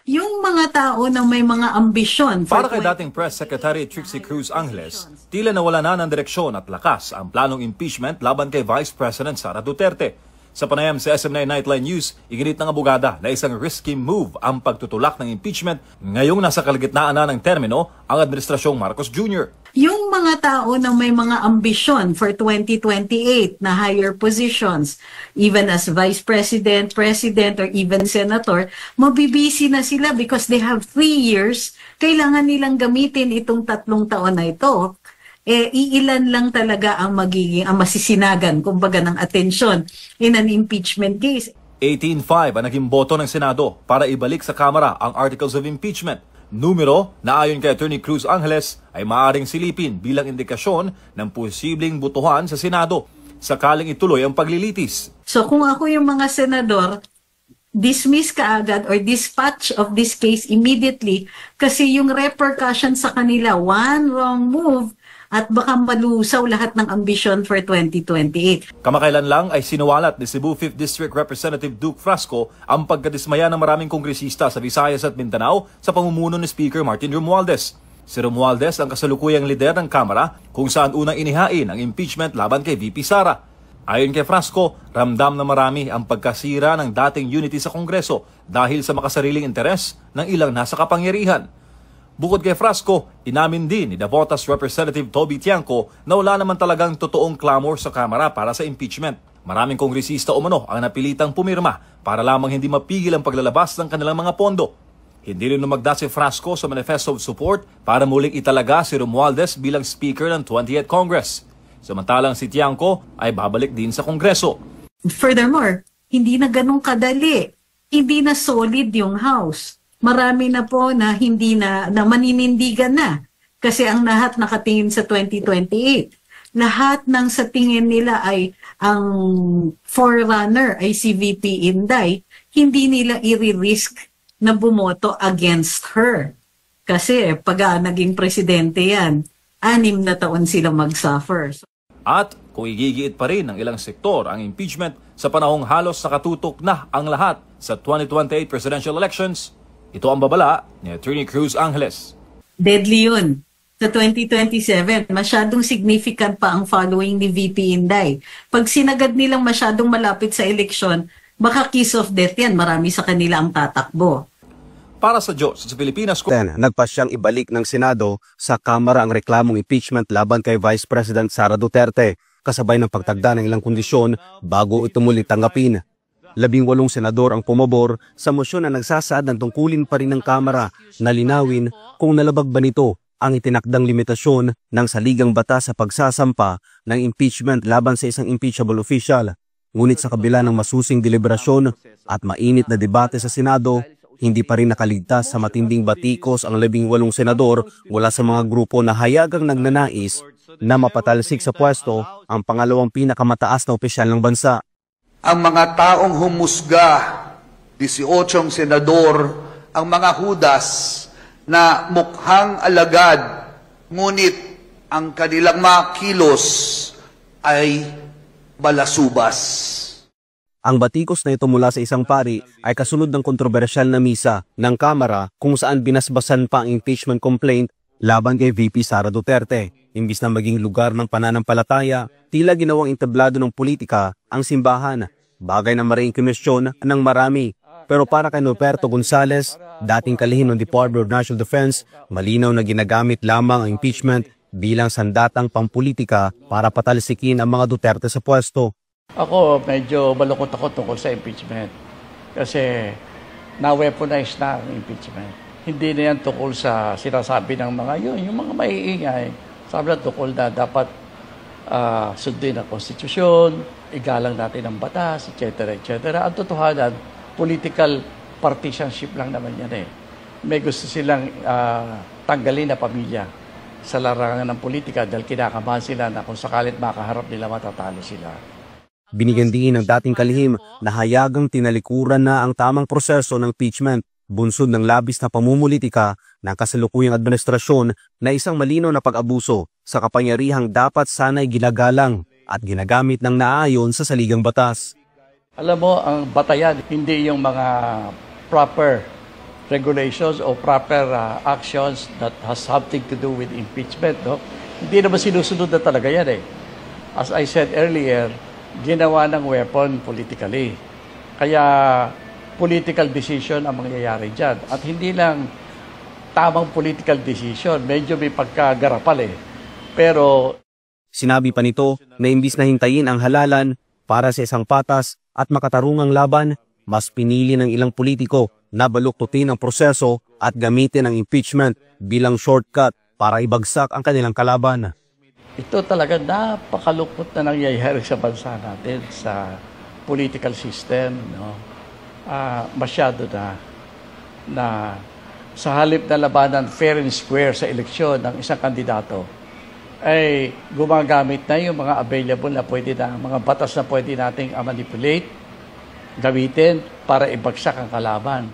Yung mga tao na may mga ambisyon. Para kay dating Press Secretary Trixie Cruz Angeles, tila nawala na ng direksyon at lakas ang planong impeachment laban kay Vice President Sara Duterte. Sa panayam sa SM9 Nightline News, iginit ng abogada na isang risky move ang pagtutulak ng impeachment ngayong nasa kalagitnaan na ng termino ang Administrasyong Marcos Jr. Yung mga tao na may mga ambisyon for 2028 na higher positions, even as Vice President, President, or even Senator, mabibisi na sila because they have 3 years. Kailangan nilang gamitin itong 3 taon na ito. Iilan lang talaga ang masisinagan, kumbaga, ng atensyon in an impeachment case. 18-5 ang naging boto ng Senado para ibalik sa Kamara ang Articles of Impeachment. Numero na ayon kay Attorney Cruz Angeles ay maaaring silipin bilang indikasyon ng posibleng botohan sa Senado sakaling ituloy ang paglilitis. So kung ako yung mga senador, dismiss kaagad or dispatch of this case immediately kasi yung repercussion sa kanila, one wrong move at baka malusaw lahat ng ambisyon for 2028. Kamakailan lang ay sinuwalat ni Cebu 5th District Representative Duke Frasco ang pagkadismaya ng maraming kongresista sa Visayas at Mindanao sa pamumuno ni Speaker Martin Romualdez. Si Romualdez ang kasalukuyang lider ng Kamara kung saan unang inihain ang impeachment laban kay VP Sara. Ayon kay Frasco, ramdam na marami ang pagkasira ng dating unity sa Kongreso dahil sa makasariling interes ng ilang nasa kapangyarihan. Bukod kay Frasco, inamin din ni Davotas Representative Toby Tiangco na wala naman talagang totoong clamor sa Kamara para sa impeachment. Maraming kongresista umano ang napilitang pumirma para lamang hindi mapigil ang paglalabas ng kanilang mga pondo. Hindi rin lumagda si Frasco sa manifesto of support para muling italaga si Romualdez bilang Speaker ng 20th Congress. Samantalang si Tiangco ay babalik din sa Kongreso. Furthermore, hindi na ganun kadali. Hindi na solid yung House. Marami na po na hindi na maninindigan na kasi ang lahat nakatingin sa 2028. Lahat ng sa tingin nila ay ang forerunner ay si VP Inday, hindi nila i-risk na bumoto against her. Kasi pag naging presidente yan, 6 na taon sila mag-suffer. At kung igigiit pa rin ng ilang sektor ang impeachment sa panahong halos nakatutok na ang lahat sa 2028 presidential elections, ito ang babala ni Attorney Cruz Angeles. Deadly yun. Sa 2027, masyadong significant pa ang following ni VP Inday. Pag sinagad nilang masyadong malapit sa eleksyon, baka kiss of death yan. Marami sa kanila ang tatakbo. Para sa Diyos, sa Pilipinas, nagpasyang ibalik ng Senado sa Kamara ang reklamong impeachment laban kay Vice President Sara Duterte, kasabay ng pagtagda ng ilang kondisyon bago ito muli tanggapin. 18 senador ang pumabor sa mosyon na nagsasaad ng tungkulin pa rin ng Kamara na linawin kung nalabag ba nito ang itinakdang limitasyon ng saligang batas sa pagsasampa ng impeachment laban sa isang impeachable official. Ngunit sa kabila ng masusing deliberasyon at mainit na debate sa Senado, hindi pa rin nakaligtas sa matinding batikos ang 18 senador mula sa mga grupo na hayagang nagnanais na mapatalsik sa pwesto ang pangalawang pinakamataas na opisyal ng bansa. Ang mga taong humusga, 18 senador, ang mga hudas na mukhang alagad, ngunit ang kanilang mga kilos ay balasubas. Ang batikos na ito mula sa isang pari ay kasunod ng kontrobersyal na misa ng Kamara kung saan binasbasan pa ang impeachment complaint laban kay VP Sara Duterte. Imbis na maging lugar ng pananampalataya, tila ginawang entablado ng politika ang simbahan, bagay na maring komisyon ng marami. Pero para kay Norberto Gonzales, dating kalihim ng Department of National Defense, malinaw na ginagamit lamang ang impeachment bilang sandatang pampolitika para patalsikin ang mga Duterte sa pwesto. Ako medyo balukot ako tungkol sa impeachment kasi na-weaponize na ang impeachment. Hindi na yan tungkol sa sinasabi ng mga yun, yung mga maiingay. Sabi na tungkol na dapat sundin ang konstitusyon, igalang natin ang batas, etc. etc. Ang totohanan, political partisanship lang naman yan eh. May gusto silang tanggalin na pamilya sa larangan ng politika dahil kinakabahan sila na kung sakalit makaharap nila matatalo sila. Binigyan din ng dating kalihim na hayagang tinalikuran na ang tamang proseso ng impeachment, bunsod ng labis na pamumulitika ng kasalukuyang administrasyon na isang malinaw na pag-abuso sa kapangyarihang dapat sana'y ginagalang at ginagamit ng naayon sa saligang batas. Alam mo, ang batayan, hindi yung mga proper regulations o proper actions that has something to do with impeachment, no? Hindi naman sinusunod na talaga yan eh. As I said earlier, ginawa ng weapon politically. Kaya political decision ang mangyayari dyan. At hindi lang tamang political decision, medyo may pagkagarapal eh. Pero Sinabi pa nito na imbis na hintayin ang halalan para sa isang patas at makatarungang laban, mas pinili ng ilang politiko na baluktutin ang proseso at gamitin ang impeachment bilang shortcut para ibagsak ang kanilang kalaban. ito talaga napakalungkot na nangyayari sa bansa natin, sa political system. No? Masyado na sa halip na labanan fair and square sa eleksyon ng isang kandidato, ay gumagamit na yung mga available na pwede na, mga batas na pwede nating manipulate, gamitin para ibagsak ang kalaban.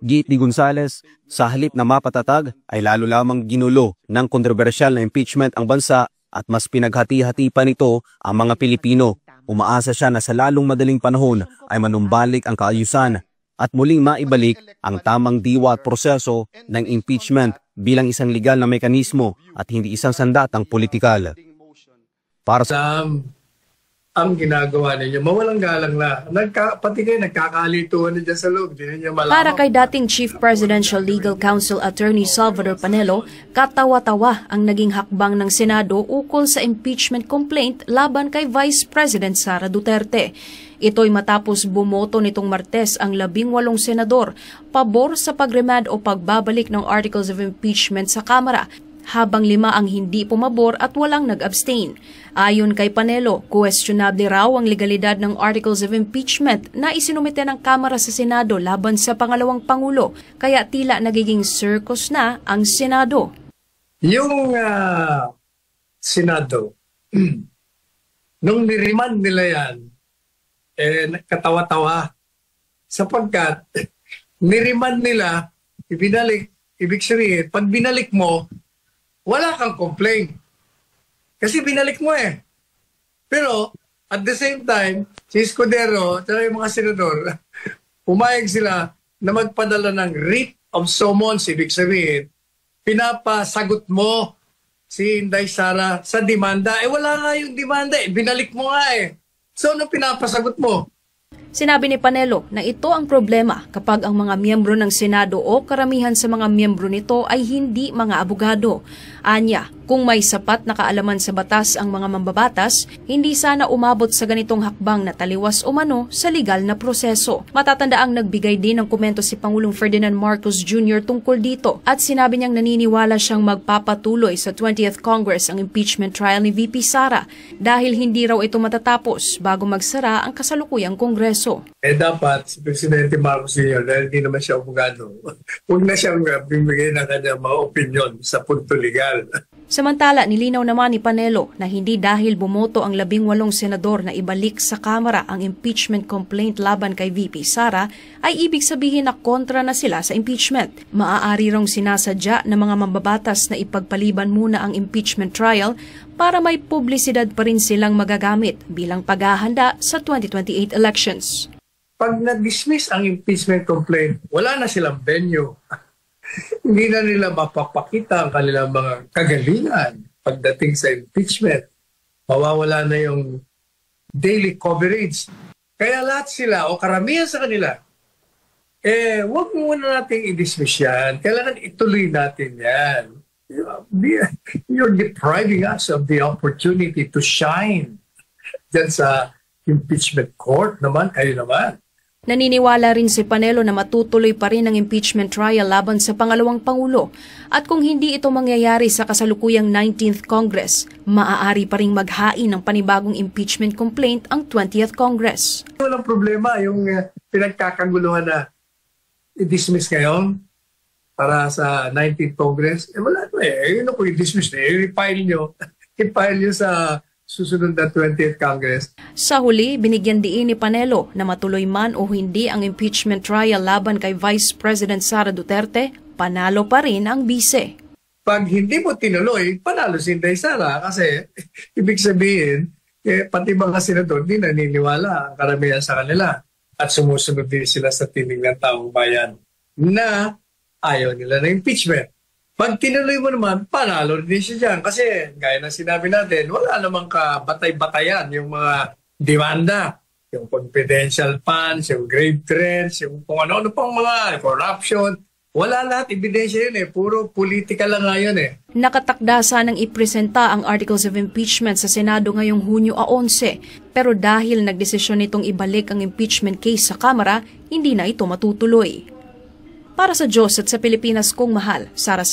Giit ni Gonzales, sa halip na mapatatag ay lalo lamang ginulo ng kontrobersyal na impeachment ang bansa at mas pinaghati-hati pa nito ang mga Pilipino. Umaasa siya na sa lalong madaling panahon ay manumbalik ang kaayusan at muling maibalik ang tamang diwa at proseso ng impeachment bilang isang legal na mekanismo at hindi isang sandatang politikal. Para sa ang ginagawa ninyo, mawalang galang na. Pati kayo nagkakalituhan na dyan sa loob. Para kay dating Chief Presidential Legal Counsel Attorney Salvador Panelo, katawa-tawa ang naging hakbang ng Senado ukol sa impeachment complaint laban kay Vice President Sara Duterte. Ito'y matapos bumoto nitong Martes ang 18 senador pabor sa pagremand o pagbabalik ng Articles of Impeachment sa Kamara, habang 5 ang hindi pumabor at walang nag-abstain. Ayon kay Panelo, questionable raw ang legalidad ng Articles of Impeachment na isinumite ng Kamara sa Senado laban sa pangalawang Pangulo, kaya tila nagiging circus na ang Senado. Yung Senado, nung niriman nila yan, katawa-tawa sapagkat niriman nila, ibinalik, ibig sabihin, pag binalik mo, wala kang complaint. Kasi binalik mo eh. Pero, at the same time, si Escudero at yung mga senador, pumayag sila na magpadala ng writ of summons, ibig sabihin, pinapasagot mo si Inday Sara sa demanda. Wala nga yung demanda eh. Binalik mo nga eh. So, ano pinapasagot mo? Sinabi ni Panelo na ito ang problema kapag ang mga miyembro ng Senado o karamihan sa mga miyembro nito ay hindi mga abogado. Anya, kung may sapat na kaalaman sa batas ang mga mambabatas, hindi sana umabot sa ganitong hakbang na taliwas umano sa legal na proseso. Matatandaang nagbigay din ng komento si Pangulong Ferdinand Marcos Jr. tungkol dito at sinabi niyang naniniwala siyang magpapatuloy sa 20th Congress ang impeachment trial ni VP Sara dahil hindi raw ito matatapos bago magsara ang kasalukuyang Kongreso. Dapat si Presidente Marcos Jr. dahil hindi naman siya abogado, huwag na siyang bibigay ng kanyang mga opinion sa punto legal. Samantala, nilinaw naman ni Panelo na hindi dahil bumoto ang 18 senador na ibalik sa Kamara ang impeachment complaint laban kay VP Sara ay ibig sabihin na kontra na sila sa impeachment. Maaari rong sinasadya ng mga mambabatas na ipagpaliban muna ang impeachment trial para may publisidad pa rin silang magagamit bilang paghahanda sa 2028 elections. Pag na-dismiss ang impeachment complaint, wala na silang venue. Hindi na nila mapapakita ang kanilang mga kagalingan pagdating sa impeachment. Mawawala na yung daily coverage. Kaya lahat sila o karamihan sa kanila, huwag muna natin i-dismiss yan. Kailangan ituloy natin yan. You're depriving us of the opportunity to shine dyan sa impeachment court naman, kayo naman. Naniniwala rin si Panelo na matutuloy pa rin ang impeachment trial laban sa pangalawang Pangulo at kung hindi ito mangyayari sa kasalukuyang 19th Congress, maaari pa rin maghain ng panibagong impeachment complaint ang 20th Congress. Walang problema yung pinagkakaguluhan na i-dismiss ngayon para sa 19th Congress. Wala ito eh. Yun ako i-dismiss na. I-file nyo sa susunod na 20th Congress. Sa huli, binigyan diin ni Panelo na matuloy man o hindi ang impeachment trial laban kay Vice President Sara Duterte, panalo pa rin ang bise. Pag hindi mo tinuloy, panalo si Inday Sara kasi ibig sabihin, pati mga senador hindi naniniwala ang karamihan sa kanila at sumusunod din sila sa tinig ng taong bayan. na ayaw nila ng impeachment. Pag tinuloy mo naman, panalo din siya dyan. Kasi, gaya ng sinabi natin, wala namang kabatay-batayan yung mga demanda. Yung confidential funds, yung grave threats, yung kung ano-ano pang mga corruption. Wala lahat, ebidensya yun puro politika lang nga yun Nakatakda sanang ipresenta ang Articles of Impeachment sa Senado ngayong Hunyo 11, pero dahil nagdesisyon nitong ibalik ang impeachment case sa Kamara, hindi na ito matutuloy. Para sa Diyos at sa Pilipinas kong mahal, Sara